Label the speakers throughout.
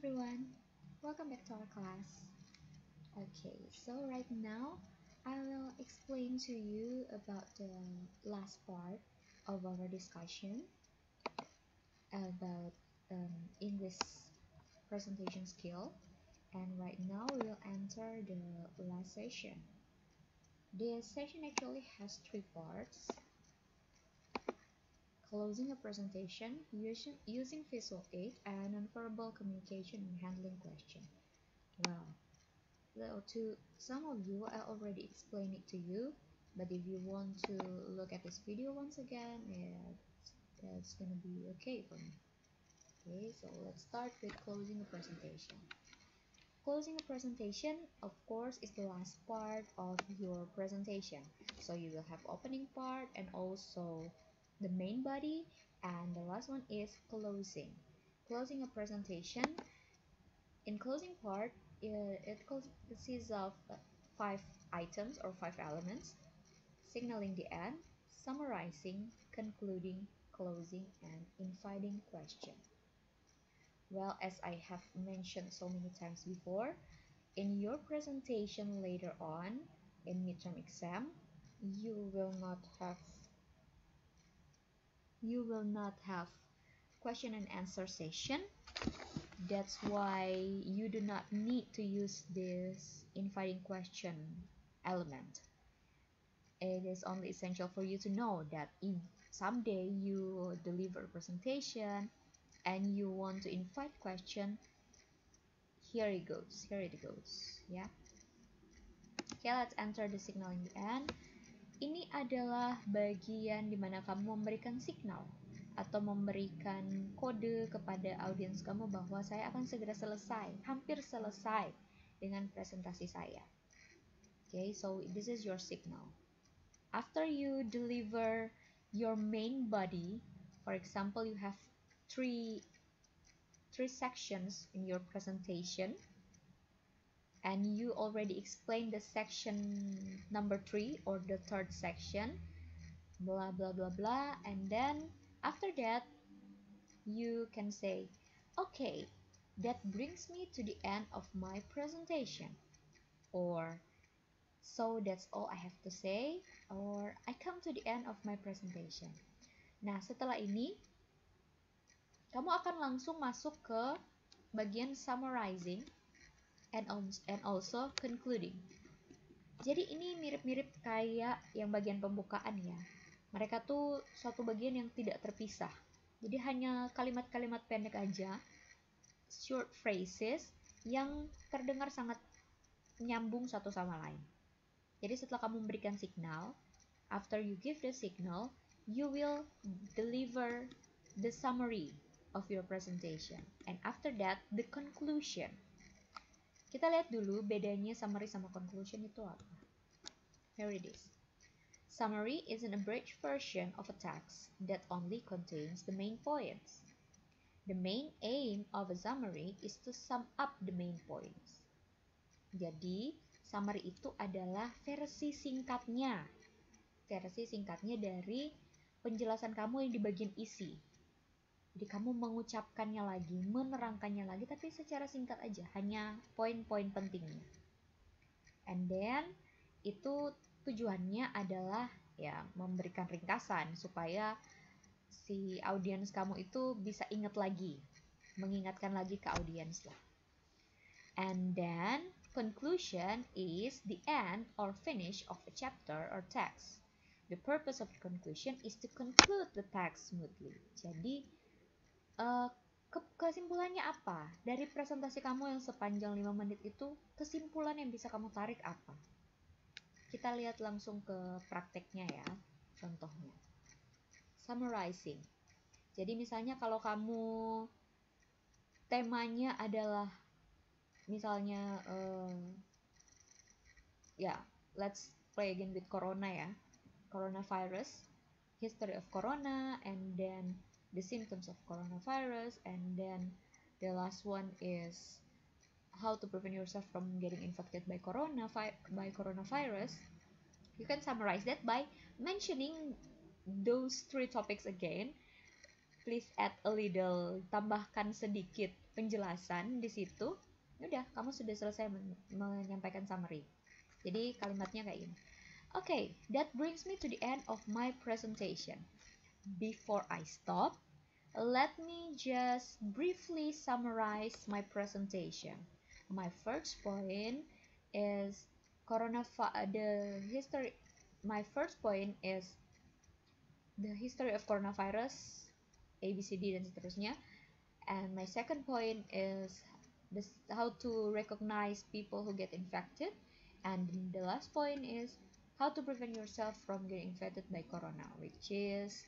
Speaker 1: everyone, welcome back to our class. Okay, so right now I will explain to you about the last part of our discussion about English presentation skill, and right now we will enter the last session. This session actually has three parts: closing a presentation, using visual aid, and nonverbal communication and handling questions. Well, so to some of you, I already explained it to you, but if you want to look at this video once again, that's gonna be okay for me. Okay, so let's start with closing a presentation. Closing a presentation, of course, is the last part of your presentation. So you will have opening part and also the main body, and the last one is closing. Closing a presentation. In closing part, it consists of 5 items or 5 elements: signaling the end, summarizing, concluding, closing, and inviting question. Well, as I have mentioned so many times before, in your presentation later on in midterm exam, you will not have question and answer session. That's why you do not need to use this inviting question element. It is only essential for you to know that if someday you deliver a presentation and you want to invite question, here it goes. Yeah. Okay, let's enter the signaling end. Ini adalah bagian dimana kamu memberikan signal atau memberikan kode kepada audiens kamu bahwa saya akan segera selesai, hampir selesai dengan presentasi saya. Okay, so this is your signal. After you deliver your main body, for example, you have three sections in your presentation, and you already explained the section number 3 or the third section, blah blah blah blah, and then after that you can say, okay, that brings me to the end of my presentation, or so that's all I have to say, or I come to the end of my presentation. Nah, setelah ini kamu akan langsung masuk ke bagian summarizing and also concluding. Jadi ini mirip-mirip kayak yang bagian pembukaan ya. Mereka tuh suatu bagian yang tidak terpisah. Jadi hanya kalimat-kalimat pendek aja, short phrases yang terdengar sangat nyambung satu sama lain. Jadi setelah kamu memberikan signal, after you give the signal, you will deliver the summary of your presentation, and after that the conclusion. Kita lihat dulu bedanya summary sama conclusion itu apa. Here it is. Summary is an abridged version of a text that only contains the main points. The main aim of a summary is to sum up the main points. Jadi, summary itu adalah versi singkatnya dari penjelasan kamu yang di bagian isi. Jadi kamu mengucapkannya lagi, menerangkannya lagi, tapi secara singkat aja, hanya poin-poin pentingnya. And then itu tujuannya adalah ya memberikan ringkasan supaya si audiens kamu itu bisa ingat lagi, mengingatkan lagi ke audiens lah. And then conclusion is the end or finish of a chapter or text. The purpose of the conclusion is to conclude the text smoothly. Jadi kesimpulannya apa? Dari presentasi kamu yang sepanjang 5 menit itu, kesimpulan yang bisa kamu tarik apa? Kita lihat langsung ke prakteknya ya, contohnya. Summarizing. Jadi misalnya kalau kamu temanya adalah misalnya let's play again with corona ya. Coronavirus, history of corona, and then the symptoms of coronavirus, and then the last one is how to prevent yourself from getting infected by coronavirus. You can summarize that by mentioning those 3 topics again. Please add a little, tambahkan sedikit penjelasan di situ, udah kamu sudah selesai menyampaikan summary. Jadi kalimatnya kayak gini. Okay, that brings me to the end of my presentation. Before I stop, let me just briefly summarize my presentation. My first point is my first point is the history of coronavirus, ABCD dan seterusnya. And my second point is how to recognize people who get infected. And the last point is how to prevent yourself from getting infected by corona, which is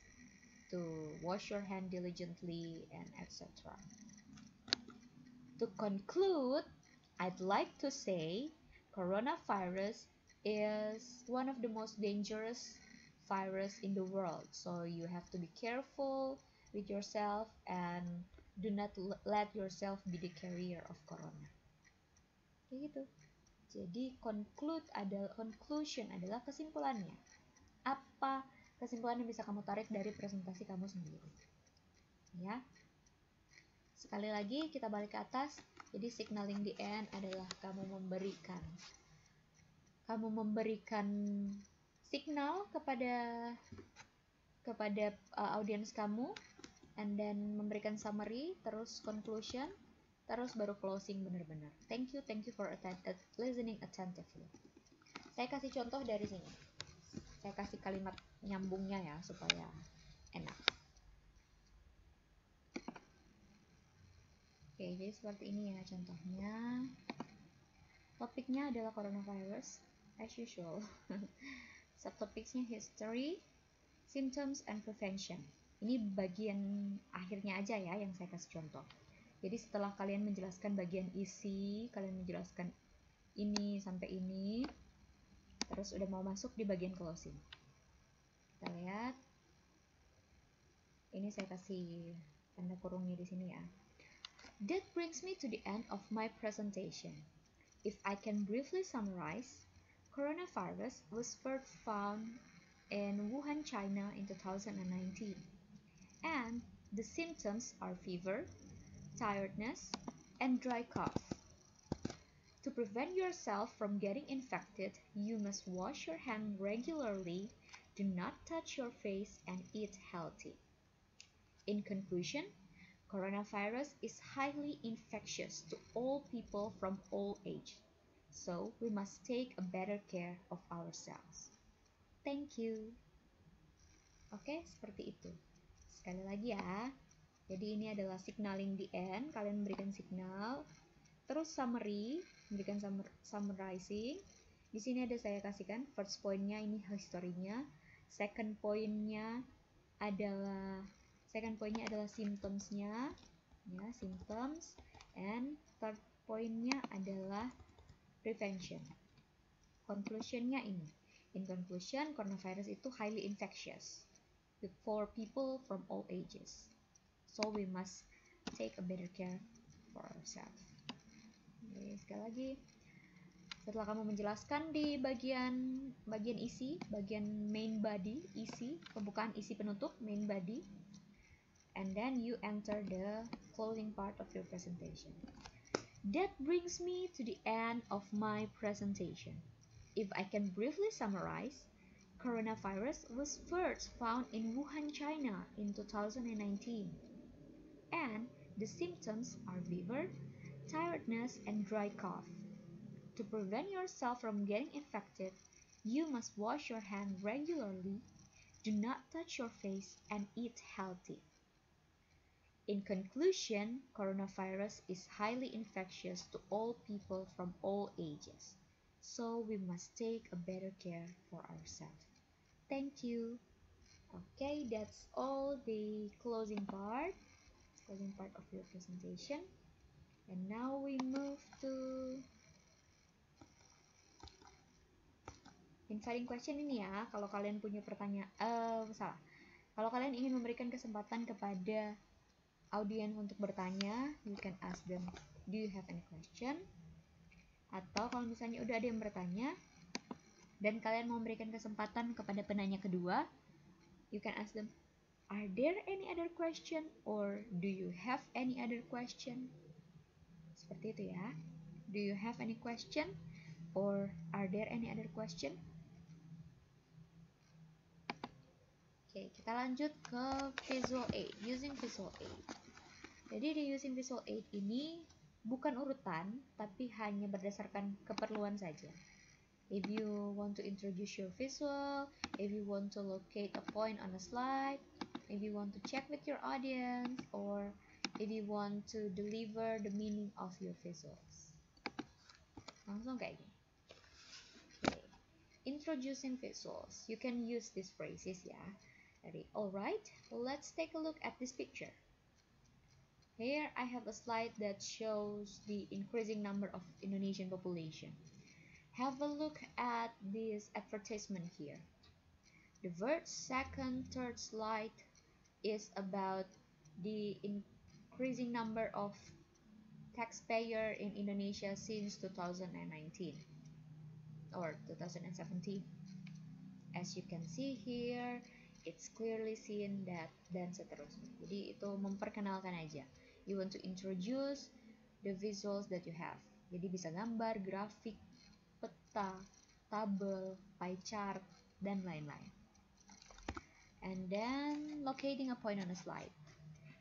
Speaker 1: to wash your hand diligently and etc. To conclude, I'd like to say coronavirus is one of the most dangerous virus in the world. So you have to be careful with yourself and do not let yourself be the carrier of corona. Kayak gitu. Jadi conclusion adalah kesimpulannya. Apa kesimpulan yang bisa kamu tarik dari presentasi kamu sendiri? Ya. Sekali lagi kita balik ke atas. Jadi signaling the end adalah kamu memberikan signal kepada audiens kamu, and then memberikan summary, terus conclusion, terus baru closing benar-benar. Thank you for listening attentively. Saya kasih contoh dari sini. Saya kasih kalimat nyambungnya ya supaya enak. Oke, jadi seperti ini ya contohnya. Topiknya adalah coronavirus, as usual. Subtopiknya history, symptoms, and prevention. Ini bagian akhirnya aja ya yang saya kasih contoh. Jadi setelah kalian menjelaskan bagian isi, kalian menjelaskan ini sampai ini, terus udah mau masuk di bagian closing. Kita lihat. Ini saya kasih tanda kurungnya di sini ya. That brings me to the end of my presentation. If I can briefly summarize, coronavirus was first found in Wuhan, China in 2019. And the symptoms are fever, tiredness, and dry cough. To prevent yourself from getting infected, you must wash your hands regularly, do not touch your face, and eat healthy. In conclusion, coronavirus is highly infectious to all people from all ages, so we must take a better care of ourselves. Thank you. Oke, seperti itu. Sekali lagi ya. Jadi ini adalah signaling the end. Kalian memberikan signal. Terus summary, memberikan summarizing. Di sini ada saya kasihkan first point-nya ini historinya. Second point-nya adalah symptoms-nya, ya, symptoms. And third point-nya adalah prevention. Conclusion-nya ini. In conclusion, coronavirus itu highly infectious for people from all ages. So we must take a better care for ourselves. Oke, sekali lagi. Setelah kamu menjelaskan di bagian isi, bagian main body, isi, pembukaan isi penutup, main body, and then you enter the closing part of your presentation. That brings me to the end of my presentation. If I can briefly summarize, coronavirus was first found in Wuhan, China in 2019. And the symptoms are fever, tiredness, and dry cough. To prevent yourself from getting infected, you must wash your hands regularly, do not touch your face, and eat healthy. In conclusion, coronavirus is highly infectious to all people from all ages, so we must take a better care for ourselves. Thank you. Okay, that's all the closing part of your presentation. And now we move to inviting question ini ya. Kalau kalian punya pertanyaan, kalau kalian ingin memberikan kesempatan kepada audiens untuk bertanya, you can ask them, do you have any question? Atau kalau misalnya udah ada yang bertanya dan kalian mau memberikan kesempatan kepada penanya kedua, you can ask them, are there any other question or do you have any other question? Seperti itu ya. Do you have any question? Or are there any other question? Oke, kita lanjut ke Visual Aid, using Visual Aid. Jadi di using Visual Aid ini bukan urutan, tapi hanya berdasarkan keperluan saja. If you want to introduce your visual, if you want to locate a point on a slide, if you want to check with your audience, or if you want to deliver the meaning of your visuals. Langsung kayak gini. Okay. Introducing visuals. You can use these phrases ya. Ready? Alright, let's take a look at this picture. Here I have a slide that shows the increasing number of Indonesian population. Have a look at this advertisement here. The first, second, third slide is about the increasing number of taxpayer in Indonesia since 2019 or 2017. As you can see here, it's clearly seen that, dan seterusnya. Jadi itu memperkenalkan aja. You want to introduce the visuals that you have. Jadi bisa gambar, grafik, peta, tabel, pie chart, dan lain-lain. And then locating a point on a slide.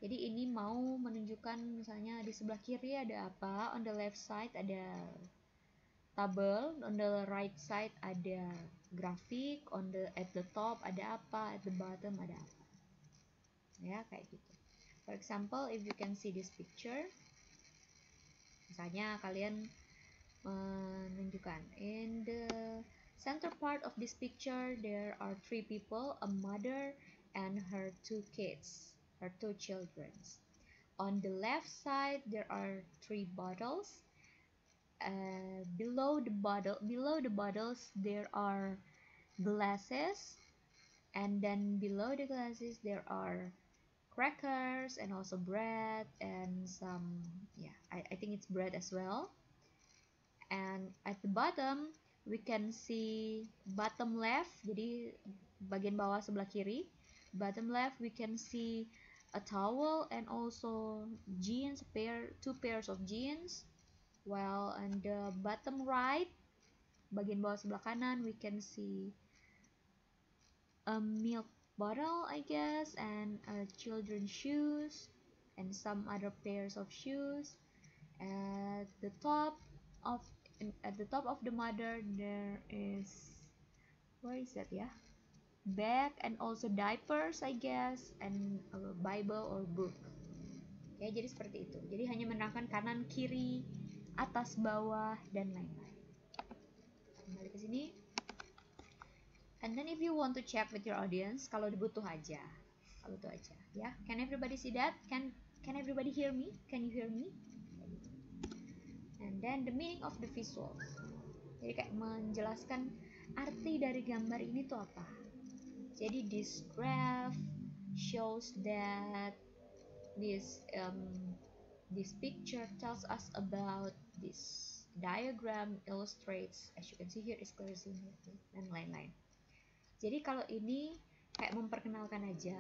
Speaker 1: Jadi ini mau menunjukkan misalnya di sebelah kiri ada apa, on the left side ada tabel, on the right side ada grafik, at the top ada apa, at the bottom ada apa. Ya, kayak gitu. For example, if you can see this picture, misalnya kalian menunjukkan in the center part of this picture there are 3 people, a mother and her 2 kids, her 2 children. On the left side there are 3 bottles. Below the bottles there are glasses, and then below the glasses there are crackers and also bread and some, yeah, I think it's bread as well. And at the bottom we can see, bottom left, jadi bagian bawah sebelah kiri, bottom left we can see a towel and also jeans, 2 pairs of jeans. While on the bottom right, bagian bawah sebelah kanan, we can see a milk bottle, I guess, and children's shoes and some other pairs of shoes. At the top of the mother there is, where is that ya? Bag and also diapers, I guess, and a Bible or book. Oke, jadi seperti itu. Jadi hanya menerangkan kanan, kiri, atas, bawah, dan lain-lain. Kembali ke sini. And then if you want to check with your audience, kalau dibutuh aja, ya. Can everybody see that? Can everybody hear me? Can you hear me? And then the meaning of the visuals. Jadi kayak menjelaskan arti dari gambar ini tuh apa. Jadi this graph shows that this picture tells us about this diagram, illustrates, as you can see here, is clear seen here, dan lain-lain. Jadi kalau ini kayak memperkenalkan aja,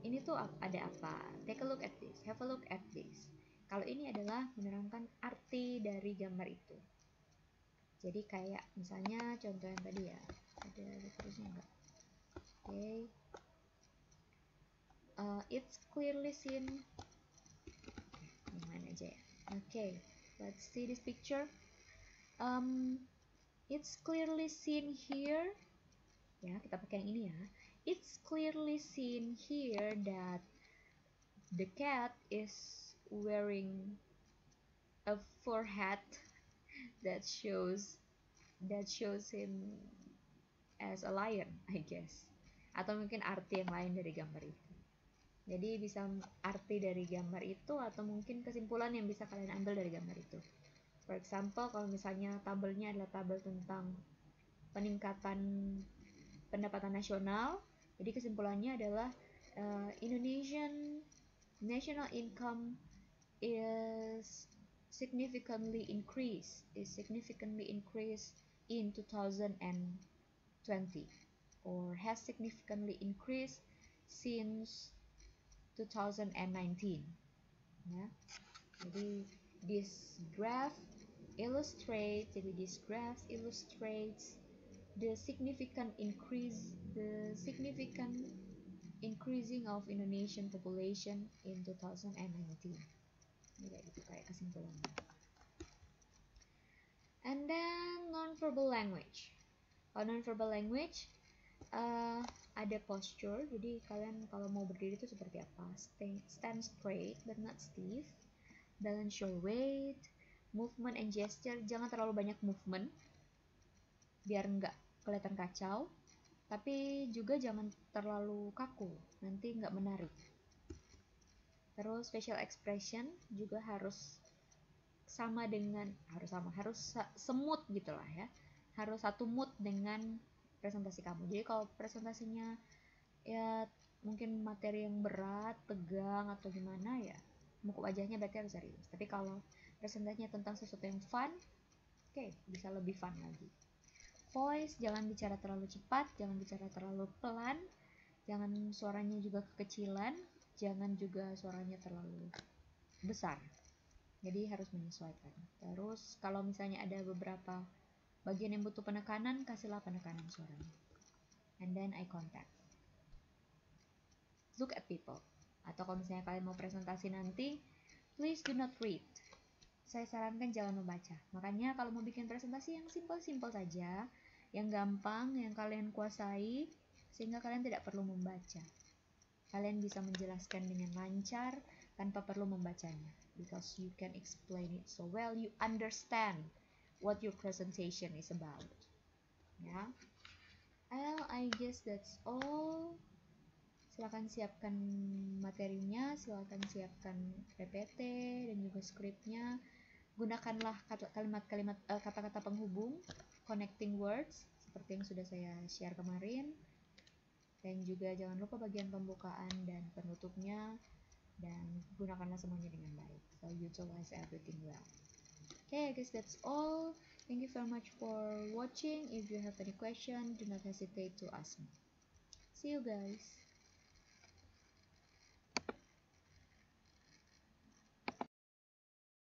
Speaker 1: ini tuh ada apa, take a look at this, have a look at this. Kalau ini adalah menerangkan arti dari gambar itu. Jadi kayak misalnya contoh yang tadi ya, ada terusnya enggak? Okay. It's clearly seen. Yang mana aja ya? Okay, let's see this picture. It's clearly seen here. Ya, kita pakai yang ini ya. It's clearly seen here that the cat is wearing a fur hat that shows him as a lion, I guess. Atau mungkin arti yang lain dari gambar itu. Jadi bisa arti dari gambar itu atau mungkin kesimpulan yang bisa kalian ambil dari gambar itu. For example, kalau misalnya tabelnya adalah tabel tentang peningkatan pendapatan nasional, jadi kesimpulannya adalah Indonesian national income is significantly increased in 2020, or has significantly increased since 2019. Ya, jadi this graph illustrates, jadi this graph illustrates the significant increasing of Indonesian population in 2019. Ini kayak gitu, kayak kesimpulannya. And then non-verbal language. Kalau non-verbal language ada posture, jadi kalian kalau mau berdiri itu seperti apa? Stand straight but not stiff, balance your weight, movement and gesture, jangan terlalu banyak movement biar nggak kelihatan kacau, tapi juga jangan terlalu kaku, nanti nggak menarik. Terus facial expression juga harus semut gitulah ya, harus satu mood dengan presentasi kamu. Jadi kalau presentasinya ya mungkin materi yang berat, tegang atau gimana ya, muka wajahnya berarti harus serius. Tapi kalau presentasinya tentang sesuatu yang fun, oke, bisa lebih fun lagi. Voice, jangan bicara terlalu cepat, jangan bicara terlalu pelan, jangan suaranya juga kekecilan, jangan juga suaranya terlalu besar. Jadi harus menyesuaikan. Terus kalau misalnya ada beberapa bagian yang butuh penekanan, kasihlah penekanan suaranya. And then eye contact. Look at people. Atau kalau misalnya kalian mau presentasi nanti, please do not read. Saya sarankan jangan membaca. Makanya kalau mau bikin presentasi yang simple-simple saja, yang gampang, yang kalian kuasai, sehingga kalian tidak perlu membaca. Kalian bisa menjelaskan dengan lancar tanpa perlu membacanya. Because you can explain it so well, you understand what your presentation is about. Ya, I guess that's all. Silakan siapkan materinya, silakan siapkan PPT dan juga skripnya. Gunakanlah kalimat-kalimat kata-kata penghubung, connecting words seperti yang sudah saya share kemarin. Dan juga jangan lupa bagian pembukaan dan penutupnya, dan gunakanlah semuanya dengan baik. So utilize everything well. Okay, I guess that's all. Thank you very much for watching. If you have any question, do not hesitate to ask me. See you guys.